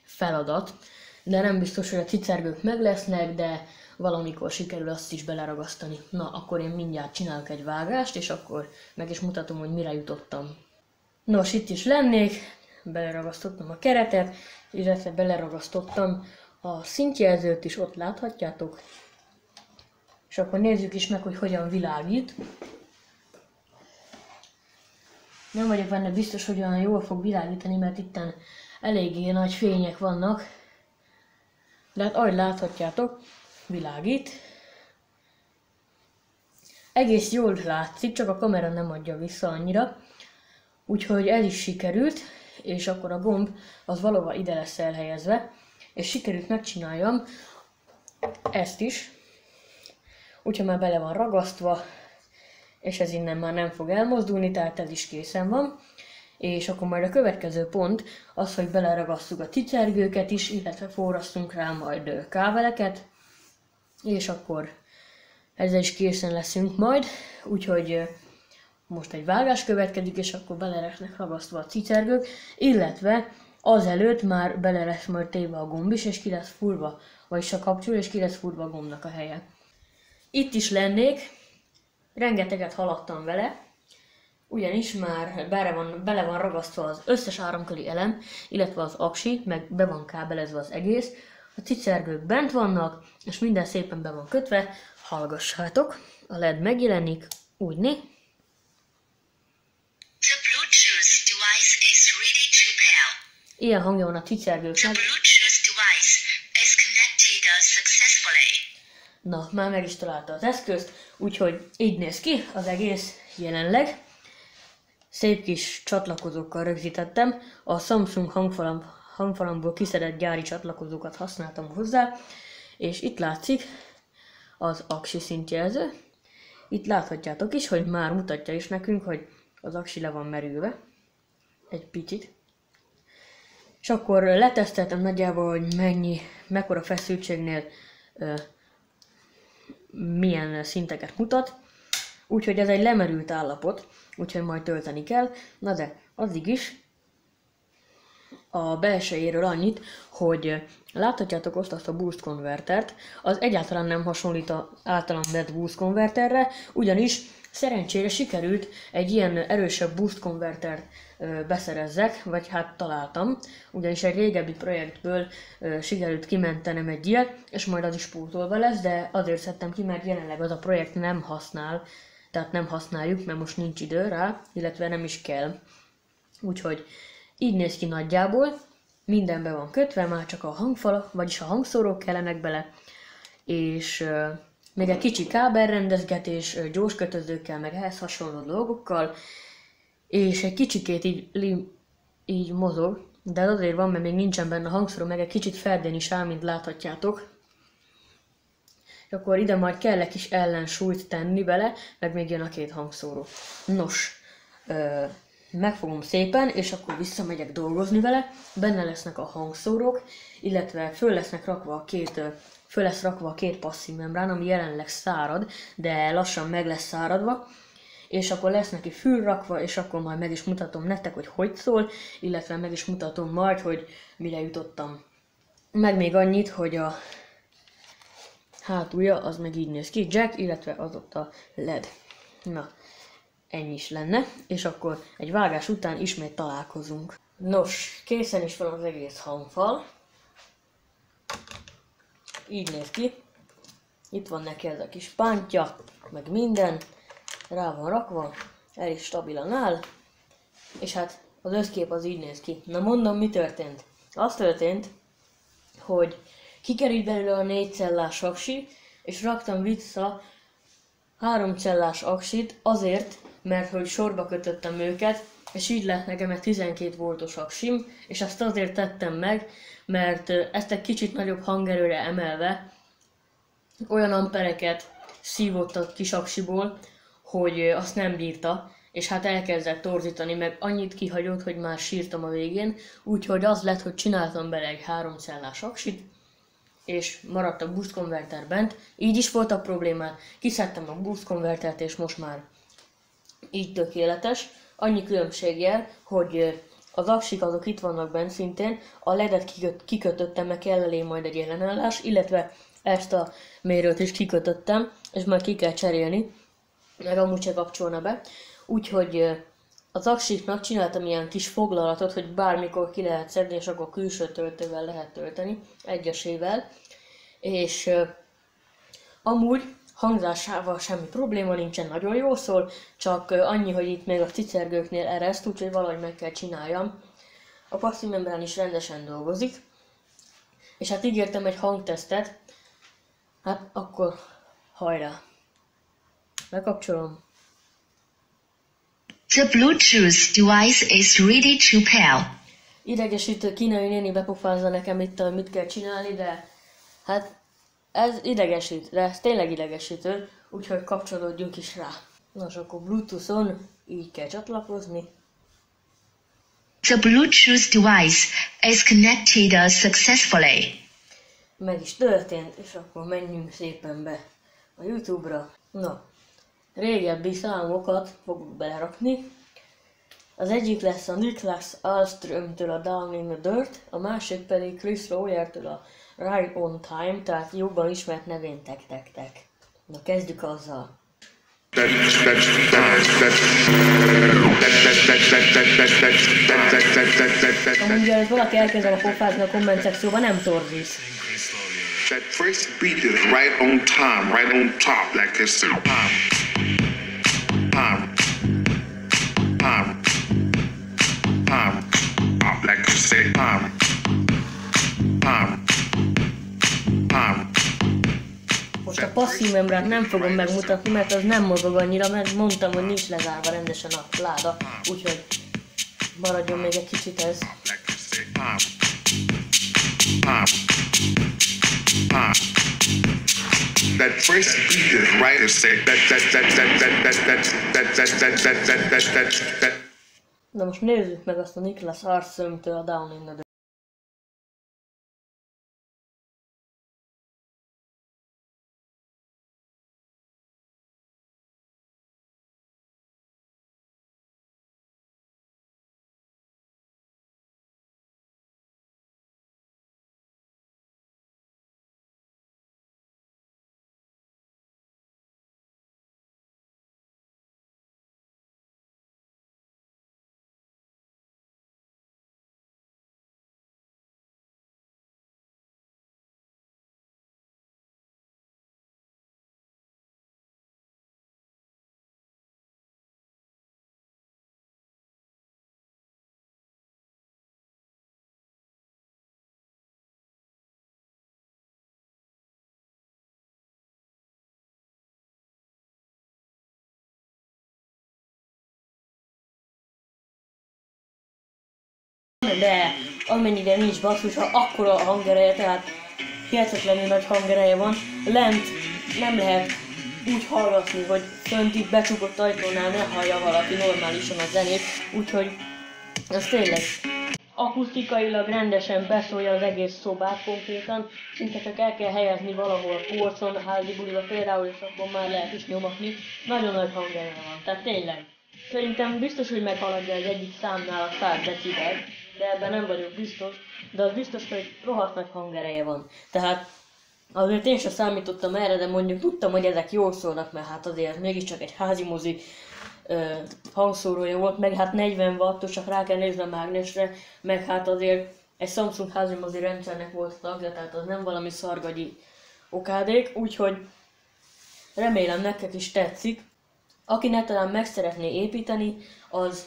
feladat. De nem biztos, hogy a cicergők meg lesznek, de valamikor sikerül azt is beleragasztani. Na, akkor én mindjárt csinálok egy vágást, és akkor meg is mutatom, hogy mire jutottam. Nos, itt is lennék, beleragasztottam a keretet, illetve beleragasztottam A szintjelzőt is ott láthatjátok. És akkor nézzük is meg, hogy hogyan világít. Nem vagyok benne biztos, hogy olyan jól fog világítani, mert itten eléggé nagy fények vannak. De hát ahogy láthatjátok, világít. Egész jól látszik, csak a kamera nem adja vissza annyira. Úgyhogy ez is sikerült, és akkor a gomb az valóban ide lesz elhelyezve. És sikerült megcsináljam ezt is. Úgyhogy már bele van ragasztva, és ez innen már nem fog elmozdulni, tehát ez is készen van. És akkor majd a következő pont az, hogy beleragasztjuk a cicergőket is, illetve forrasztunk rá majd kábeleket, és akkor ezzel is készen leszünk majd, úgyhogy most egy vágás következik, és akkor bele lesznek ragasztva a cicergők, illetve azelőtt már bele lesz majd téve a gomb is, és ki lesz furva, vagyis a kapcsoló, és ki lesz furva a gombnak a helye. Itt is lennék, rengeteget haladtam vele, ugyanis már bele van ragasztva az összes áramköri elem, illetve az aksi, meg be van kábelezve az egész. A cicergők bent vannak, és minden szépen be van kötve. Hallgassátok, a LED megjelenik, úgyni. The Bluetooth device is ready to pair. Ilyen hangja van a cicergőknek. The Bluetooth device is connected successfully. Na, már meg is találta az eszközt, úgyhogy így néz ki az egész jelenleg. Szép kis csatlakozókkal rögzítettem, a Samsung hangfalamból kiszedett gyári csatlakozókat használtam hozzá, és itt látszik az aksi szintjelző. Itt láthatjátok is, hogy már mutatja is nekünk, hogy az aksi le van merülve, egy picit. És akkor leteszteltem nagyjából, hogy mekkora feszültségnél milyen szinteket mutat. Úgyhogy ez egy lemerült állapot, úgyhogy majd tölteni kell. Na de addig is a belsejéről annyit, hogy láthatjátok azt a boost konvertert, az egyáltalán nem hasonlít az általam vett boost konverterre, ugyanis szerencsére sikerült egy ilyen erősebb boost konvertert beszerezzek, vagy hát találtam, ugyanis egy régebbi projektből sikerült kimentenem egy ilyet, és majd az is pótolva lesz, de azért szedtem ki, mert jelenleg az a projekt nem használ, tehát nem használjuk, mert most nincs idő rá, illetve nem is kell. Úgyhogy így néz ki nagyjából, minden be van kötve, már csak a hangfalak, vagyis a hangszórók kellenek bele, és még egy kicsi kábelrendezgetés, gyors kötözőkkel, meg ehhez hasonló dolgokkal, és egy kicsikét így mozog, de azért van, mert még nincsen benne a hangszóró, meg egy kicsit ferdén is áll, mint láthatjátok. És akkor ide majd kell egy kis ellensúlyt tenni bele, meg még jön a két hangszóró. Nos, megfogom szépen, és akkor visszamegyek dolgozni vele, benne lesznek a hangszórók, illetve föl lesz rakva a két passzív membrán, ami jelenleg szárad, de lassan meg lesz száradva, és akkor lesz neki fül rakva, és akkor majd meg is mutatom nektek, hogy szól, illetve meg is mutatom majd, hogy mire jutottam. Meg még annyit, hogy a hátulja az meg így néz ki, jack, illetve az ott a LED. Na, ennyi is lenne, és akkor egy vágás után ismét találkozunk. Nos, készen is van az egész hangfal. Így néz ki. Itt van neki ez a kis pántja, meg minden. Rá van rakva, el is stabilan áll. És hát az összkép az így néz ki. Na mondom, mi történt? Az történt, hogy kikerült belőle a 4 cellás aksi, és raktam vissza 3 cellás aksit azért, mert hogy sorba kötöttem őket, és így lett nekem egy 12 voltos aksim, és ezt azért tettem meg, mert ezt egy kicsit nagyobb hangerőre emelve olyan ampereket szívott a kis aksiból, hogy azt nem bírta, és hát elkezdett torzítani, meg annyit kihagyott, hogy már sírtam a végén, úgyhogy az lett, hogy csináltam bele egy 3 cellás aksit, és maradt a boost konverter bent, így is volt a problémám, kiszedtem a boost konvertert, és most már így tökéletes. Annyi különbséggel, hogy az aksik azok itt vannak bent szintén, a ledet kikötöttem, meg kell elé majd egy ellenállás, illetve ezt a mérőt is kikötöttem, és majd ki kell cserélni, meg amúgy se kapcsolna be. Úgyhogy Az aksiknak csináltam ilyen kis foglalatot, hogy bármikor ki lehet szedni, és akkor külső töltővel lehet tölteni, egyesével. És amúgy hangzásával semmi probléma nincsen, nagyon jó szól, csak annyi, hogy itt még a cicergőknél ereszt, úgyhogy valahogy meg kell csináljam. A passzívmembrán is rendesen dolgozik, és hát ígértem egy hangtesztet, hát akkor hajrá! Bekapcsolom. The Bluetooth device is ready to pair. Idegesítő kínai néni bepofázza nekem itt, hogy mit kell csinálni, de hát ez idegesít, de ez tényleg idegesítő, úgyhogy kapcsolódjunk is rá. Nos, akkor Bluetooth-on így kell csatlakozni. The Bluetooth device is connected successfully. Meg is történt, és akkor menjünk szépen be a YouTube-ra. Na, régebbi számokat fogok belerakni. Az egyik lesz a Niklas Ahlström-től a Down in the Dirt, a másik pedig Chris Royer-től a Right on Time, tehát jobban ismert nevén Tek. Na, kezdjük azzal. Amúgy, ha valaki elkezd a pofázni a komment szekcióban, nem torzít. That first beat is right on time, right on top, like this. Like you say, Most a passzív membrát nem fogom megmutatni, mert az nem mozog annyira, mert mondtam, hogy nincs lezárva rendesen a láda, úgyhogy maradjon még egy kicsit ez. like you say, that first beat is right to say that. Na most nézzük meg azt a Niklas Ahlström-től a Down in the Dirt. De amennyire nincs basszus, ha akkora a hangereje, tehát hihetetlenül nagy hangereje van, lent nem lehet úgy hallgatni, hogy fönt itt becsukott ajtónál ne hallja valaki normálisan a zenét, úgyhogy ez tényleg akusztikailag rendesen beszólja az egész szobát konkrétan, szinte csak el kell helyezni valahol polcon, házi buliba például, és akkor már lehet is nyomatni, nagyon nagy hangereje van, tehát tényleg. Szerintem biztos, hogy meghaladja az egyik számnál a 100 decibelt, de ebben nem vagyok biztos, de az biztos, hogy rohadt nagy hangereje van. Tehát azért én sem számítottam erre, de mondjuk tudtam, hogy ezek jól szólnak, mert hát azért mégiscsak egy házi mozi hangszórója volt, meg hát 40 wattos, csak rá kell nézni a mágnesre, meg hát azért egy Samsung házi mozi rendszernek volt tagja, tehát az nem valami szargagyi okádék, úgyhogy remélem nektek is tetszik. Aki netán meg szeretné építeni, az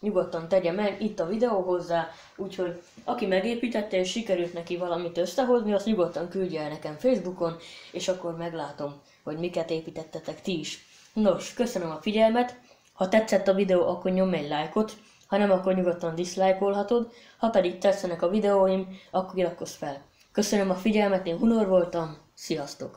nyugodtan tegye meg, itt a videó hozzá, úgyhogy aki megépítette és sikerült neki valamit összehozni, azt nyugodtan küldje el nekem Facebookon, és akkor meglátom, hogy miket építettetek ti is. Nos, köszönöm a figyelmet, ha tetszett a videó, akkor nyomj egy lájkot, ha nem, akkor nyugodtan diszlájkolhatod, ha pedig tetszenek a videóim, akkor iratkozz fel. Köszönöm a figyelmet, én Hunor voltam, sziasztok!